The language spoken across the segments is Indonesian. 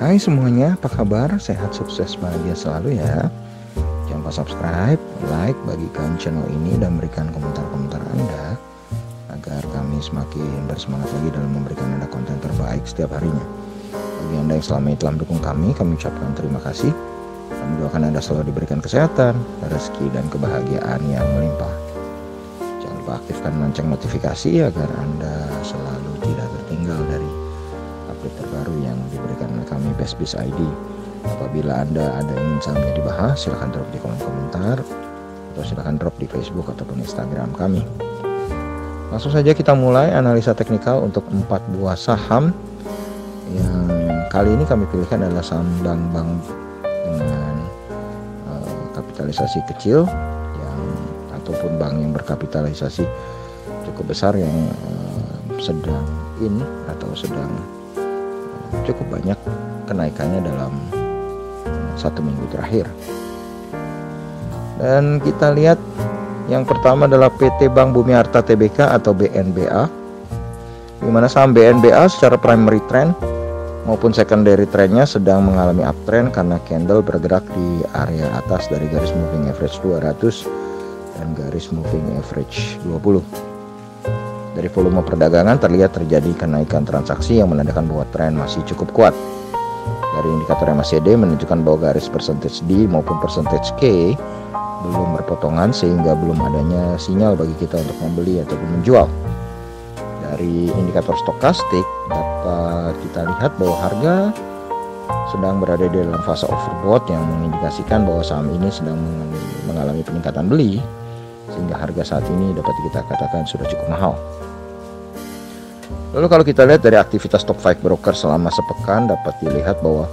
Hai semuanya, apa kabar? Sehat, sukses, bahagia selalu ya. Jangan lupa subscribe, like, bagikan channel ini dan berikan komentar-komentar Anda agar kami semakin bersemangat lagi dalam memberikan Anda konten terbaik setiap harinya. Bagi Anda yang selama ini telah mendukung kami ucapkan terima kasih. Kami doakan Anda selalu diberikan kesehatan, rezeki, dan kebahagiaan yang melimpah. Jangan lupa aktifkan lonceng notifikasi agar Anda selalu tidak tertinggal dari update terbaru yang diberikan oleh kami BestBiz ID. Apabila Anda ada ingin sahamnya dibahas, silahkan drop di kolom komentar atau silahkan drop di Facebook ataupun Instagram kami. Langsung saja kita mulai analisa teknikal untuk 4 buah saham. Yang kali ini kami pilihkan adalah saham bank-bank dengan kapitalisasi kecil ataupun bank yang berkapitalisasi cukup besar yang sedang sedang cukup banyak kenaikannya dalam 1 minggu terakhir. Dan kita lihat yang pertama adalah PT Bank Bumi Arta Tbk atau BNBA, di mana saham BNBA secara primary trend maupun secondary trendnya sedang mengalami uptrend karena candle bergerak di area atas dari garis moving average 200 dan garis moving average 20. Dari volume perdagangan terlihat terjadi kenaikan transaksi yang menandakan bahwa tren masih cukup kuat. Dari indikator MACD menunjukkan bahwa garis percentage D maupun percentage K belum berpotongan sehingga belum adanya sinyal bagi kita untuk membeli ataupun menjual. Dari indikator stokastik dapat kita lihat bahwa harga sedang berada di dalam fase overbought yang mengindikasikan bahwa saham ini sedang mengalami peningkatan beli, sehingga harga saat ini dapat kita katakan sudah cukup mahal. Lalu kalau kita lihat dari aktivitas top 5 broker selama sepekan, dapat dilihat bahwa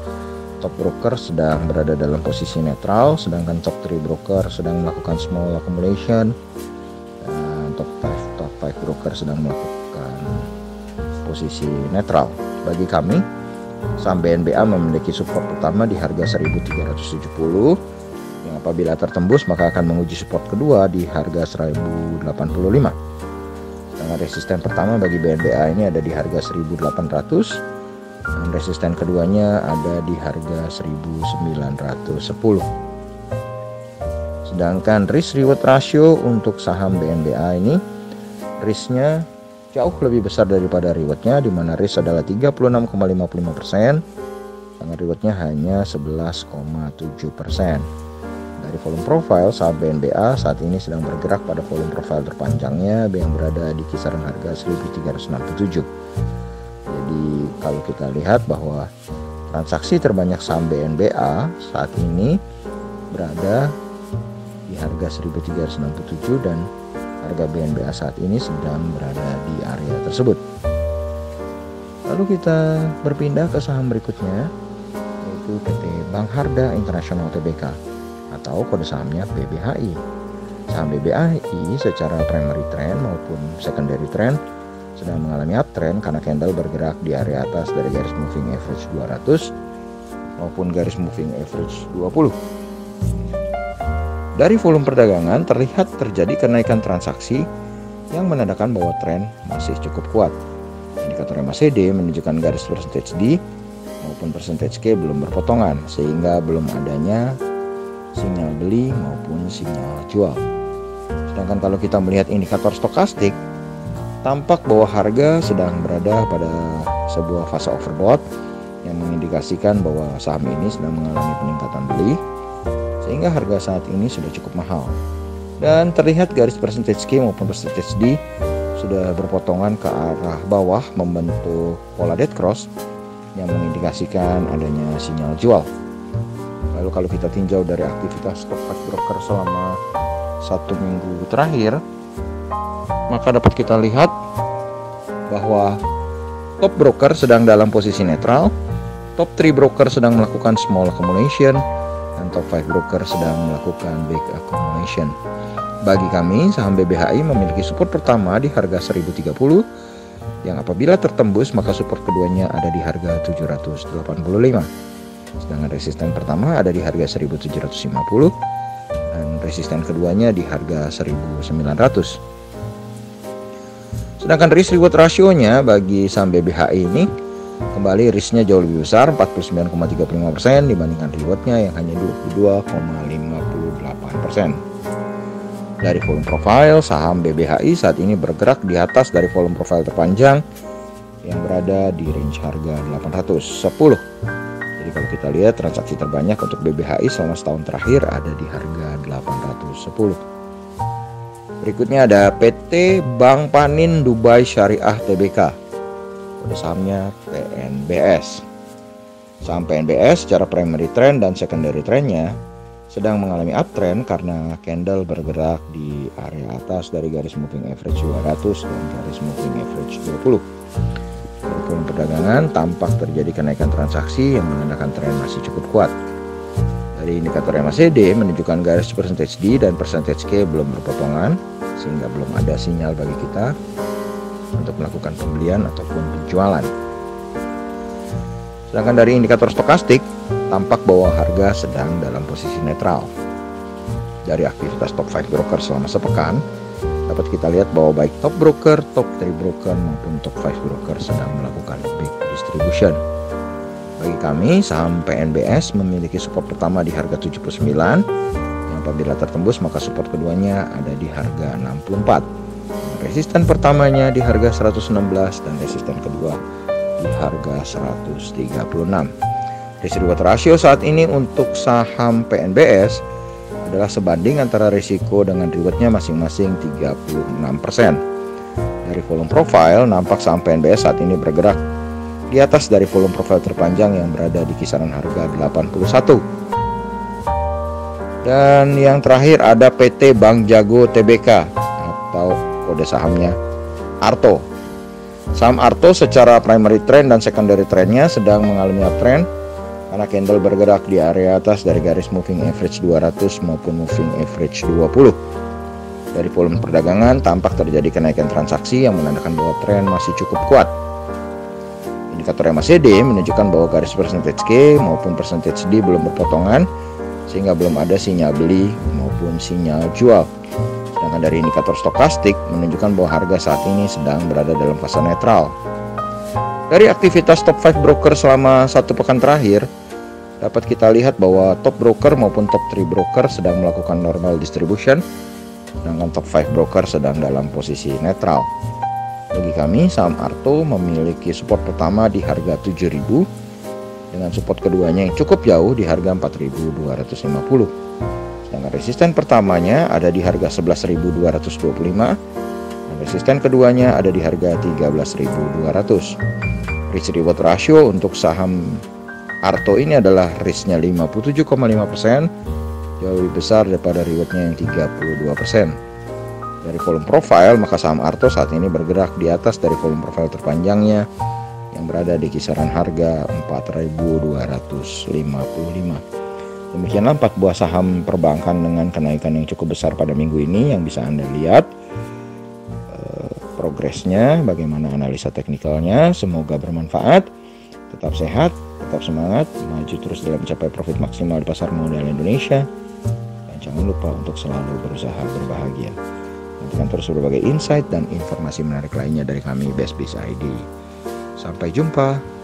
top broker sedang berada dalam posisi netral, sedangkan top 3 broker sedang melakukan small accumulation, dan top 5 broker sedang melakukan posisi netral. Bagi kami, saham BNBA memiliki support pertama di harga 1370, yang apabila tertembus maka akan menguji support kedua di harga 1085. Sedangkan resisten pertama bagi BNBA ini ada di harga 1800 dan resisten keduanya ada di harga 1910. Sedangkan risk reward ratio untuk saham BNBA ini risknya jauh lebih besar daripada rewardnya, di mana risk adalah 36,55%, sedangkan rewardnya hanya 11,7%. Dari volume profile, saham BNBA saat ini sedang bergerak pada volume profile terpanjangnya yang berada di kisaran harga 1367. Jadi kalau kita lihat bahwa transaksi terbanyak saham BNBA saat ini berada di harga 1367 dan harga BNBA saat ini sedang berada di area tersebut. Lalu kita berpindah ke saham berikutnya, yaitu PT Bank Harda Internasional Tbk atau kode sahamnya BBHI. Saham BBHI secara primary trend maupun secondary trend sedang mengalami uptrend karena candle bergerak di area atas dari garis moving average 200 maupun garis moving average 20. Dari volume perdagangan terlihat terjadi kenaikan transaksi yang menandakan bahwa tren masih cukup kuat. Indikator MACD menunjukkan garis percentage D maupun percentage K belum berpotongan sehingga belum adanya sinyal beli maupun sinyal jual. Sedangkan kalau kita melihat indikator stokastik, tampak bahwa harga sedang berada pada sebuah fase overbought yang mengindikasikan bahwa saham ini sedang mengalami peningkatan beli, sehingga harga saat ini sudah cukup mahal. Dan terlihat garis percentage K maupun percentage D sudah berpotongan ke arah bawah membentuk pola dead cross yang mengindikasikan adanya sinyal jual. Lalu kalau kita tinjau dari aktivitas top 5 broker selama 1 minggu terakhir, maka dapat kita lihat bahwa top broker sedang dalam posisi netral, top 3 broker sedang melakukan small accumulation, dan top 5 broker sedang melakukan big accumulation. Bagi kami, saham BBHI memiliki support pertama di harga 1030, yang apabila tertembus maka support keduanya ada di harga 785. Sedangkan resisten pertama ada di harga 1750 dan resisten keduanya di harga 1.900. Sedangkan risk reward rasionya bagi saham BBHI ini kembali risknya jauh lebih besar, 49,35% dibandingkan rewardnya yang hanya 22,58%. Dari volume profile, saham BBHI saat ini bergerak di atas dari volume profile terpanjang yang berada di range harga 810. Jadi kalau kita lihat transaksi terbanyak untuk BBHI selama setahun terakhir ada di harga 810. Berikutnya ada PT Bank Panin Dubai Syariah Tbk. Kode sahamnya PNBS. Saham PNBS secara primary trend dan secondary trendnya sedang mengalami uptrend karena candle bergerak di area atas dari garis moving average 200 dan garis moving average 20. Dari volume perdagangan tampak terjadi kenaikan transaksi yang menandakan tren masih cukup kuat. Dari indikator MACD menunjukkan garis percentage D dan percentage K belum berpotongan, sehingga belum ada sinyal bagi kita untuk melakukan pembelian ataupun penjualan. Sedangkan dari indikator stokastik tampak bahwa harga sedang dalam posisi netral. Dari aktivitas top 5 broker selama sepekan dapat kita lihat bahwa baik top broker, top 3 broker maupun top 5 broker sedang melakukan big distribution. Bagi kami, saham PNBS memiliki support pertama di harga 79, yang apabila tertembus maka support keduanya ada di harga 64. Resisten pertamanya di harga 116 dan resisten kedua di harga 136. Risk reward ratio saat ini untuk saham PNBS adalah sebanding antara risiko dengan rewardnya masing-masing 36%. Dari volume profile nampak saham PNBS saat ini bergerak di atas dari volume profile terpanjang yang berada di kisaran harga 81. Dan yang terakhir ada PT Bank Jago Tbk atau kode sahamnya Arto. Saham Arto secara primary trend dan secondary trendnya sedang mengalami uptrend karena candle bergerak di area atas dari garis moving average 200 maupun moving average 20. Dari volume perdagangan tampak terjadi kenaikan transaksi yang menandakan bahwa tren masih cukup kuat. Indikator MACD menunjukkan bahwa garis percentage K maupun percentage D belum berpotongan, sehingga belum ada sinyal beli maupun sinyal jual. Sedangkan dari indikator stokastik menunjukkan bahwa harga saat ini sedang berada dalam fase netral. Dari aktivitas top 5 broker selama satu pekan terakhir, dapat kita lihat bahwa top broker maupun top 3 broker sedang melakukan normal distribution, sedangkan top 5 broker sedang dalam posisi netral. Bagi kami, saham Arto memiliki support pertama di harga 7.000 dengan support keduanya yang cukup jauh di harga 4.250. Sedangkan resisten pertamanya ada di harga 11.225 dan resisten keduanya ada di harga 13.200. Risk reward ratio untuk saham Arto ini adalah risknya 57,5%, jauh lebih besar daripada rewardnya yang 32%. Dari volume profile maka saham Arto saat ini bergerak di atas dari volume profile terpanjangnya yang berada di kisaran harga 4.255. Demikianlah 4 buah saham perbankan dengan kenaikan yang cukup besar pada minggu ini yang bisa Anda lihat progresnya, bagaimana analisa teknikalnya. Semoga bermanfaat. Tetap sehat, tetap semangat, maju terus dalam mencapai profit maksimal di pasar modal Indonesia. Dan jangan lupa untuk selalu berusaha berbahagia. Nantikan terus berbagai insight dan informasi menarik lainnya dari kami Best Biz ID. Sampai jumpa.